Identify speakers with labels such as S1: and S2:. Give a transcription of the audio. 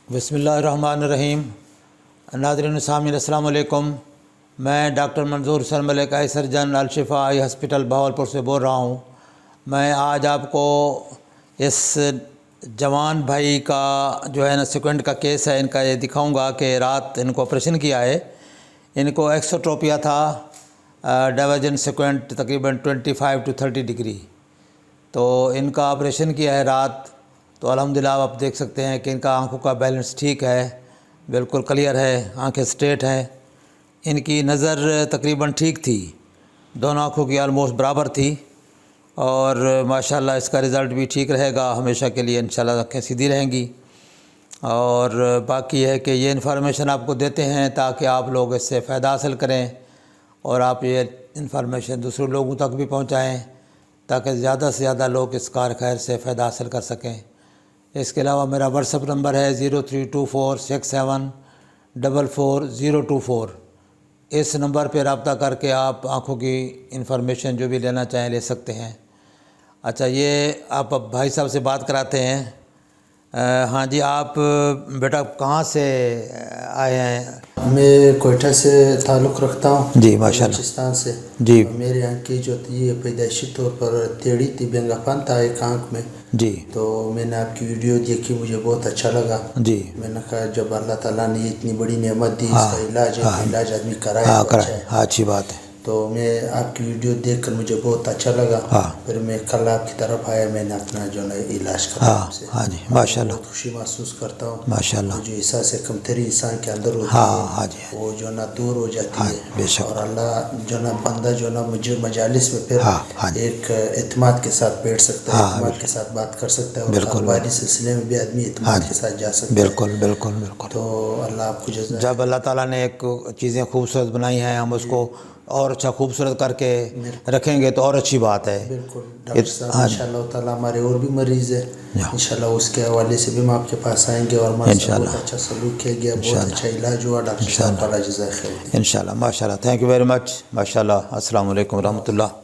S1: بسم اللہ الرحمن الرحیم۔ ناظرین و سامعین السلام علیکم۔ میں ڈاکٹر منظور حسین ملک آئی سرجن الشفا آئی ہاسپٹل بہاولپور سے بول رہا ہوں۔ میں آج آپ کو اس جوان بھائی کا جو ہے نا سیکوینٹ کا کیس ہے، ان کا یہ دکھاؤں گا کہ رات ان کو آپریشن کیا ہے۔ ان کو ایکسوٹروپیا تھا، ڈائیورجن سیکوینٹ تقریباً 25 to 30 ڈگری، تو ان کا آپریشن کیا ہے رات۔ تو الحمدللہ آپ دیکھ سکتے ہیں کہ ان کا آنکھوں کا بیلنس ٹھیک ہے، بالکل کلیئر ہے، آنکھیں سٹریٹ ہیں۔ ان کی نظر تقریباً ٹھیک تھی، دونوں آنکھوں کی آلموسٹ برابر تھی، اور ماشاءاللہ اس کا رزلٹ بھی ٹھیک رہے گا ہمیشہ کے لیے، انشاءاللہ آنکھیں سیدھی رہیں گی۔ اور باقی ہے کہ یہ انفارمیشن آپ کو دیتے ہیں تاکہ آپ لوگ اس سے فائدہ حاصل کریں، اور آپ یہ انفارمیشن دوسرے لوگوں تک بھی پہنچائیں تاکہ زیادہ سے زیادہ لوگ اس کار خیر سے فائدہ حاصل کر سکیں۔ اس کے علاوہ میرا واٹس ایپ نمبر ہے 032467444024۔ اس نمبر پہ رابطہ کر کے آپ آنکھوں کی انفارمیشن جو بھی لینا چاہیں لے سکتے ہیں۔ اچھا، یہ آپ اب بھائی صاحب سے بات کراتے ہیں۔ ہاں جی، آپ بیٹا کہاں سے آئے ہیں؟
S2: میں کوئٹہ سے تعلق رکھتا ہوں،
S1: جی ماشاءاللہ،
S2: بلوچستان سے۔
S1: جی
S2: میرے آنکھ کی جو تھی یہ پیدائشی طور پر ٹیڑھی تھی، بینگا پن تھا ایک آنکھ میں۔
S1: جی
S2: تو میں نے آپ کی ویڈیو دیکھی، مجھے بہت اچھا لگا۔
S1: جی
S2: میں نے کہا جب اللہ تعالیٰ نے یہ اتنی بڑی نعمت دی، اس کا علاج ہے تو علاج آدمی کرائے تو اچھا ہے۔
S1: اچھی بات ہے۔
S2: تو میں آپ کی ویڈیو دیکھ کر مجھے بہت اچھا لگا، پھر میں کل آپ کی طرف آیا، میں نے اپنا جو ہے علاج کرا آپ سے۔
S1: ہاں جی ماشاءاللہ،
S2: بہت خوشی محسوس کرتا ہوں۔
S1: ماشاءاللہ،
S2: جو احساس کمتری انسان کے اندر ہوتی ہے
S1: جی
S2: وہ جو نا دور ہو جاتی ہے،
S1: بے شک۔
S2: اور اللہ جو نا بندہ جو نا مجھے مجالس میں پھر ایک اعتماد کے ساتھ بیٹھ سکتا ہے، اعتماد کے ساتھ بات کر سکتا ہے، اور کاروباری سلسلے میں بھی آدمی اعتماد کے ساتھ جا سکتا ہے۔
S1: بالکل بالکل بالکل۔
S2: تو اللہ آپ کو جزائے۔
S1: جب اللہ تعالیٰ نے ایک چیزیں خوبصورت بنائی ہیں، ہم اس کو اور اچھا خوبصورت کر کے رکھیں گے تو اور اچھی بات ہے۔
S2: بالکل ڈاکٹر صاحب، انشاءاللہ تعالیٰ ہمارے اور بھی مریض ہیں، انشاءاللہ اس کے حوالے سے بھی ہم آپ کے پاس آئیں گے، اور ہمارے ساتھ بہت اچھا سلوک کیا گیا، بہت اچھا علاج ہوا۔ ڈاکٹر صاحب تعالیٰ جزائے خیر۔
S1: انشاءاللہ، ماشاءاللہ، تھینک یو ویری مچ، ماشاءاللہ۔ السلام علیکم ورحمۃ اللہ۔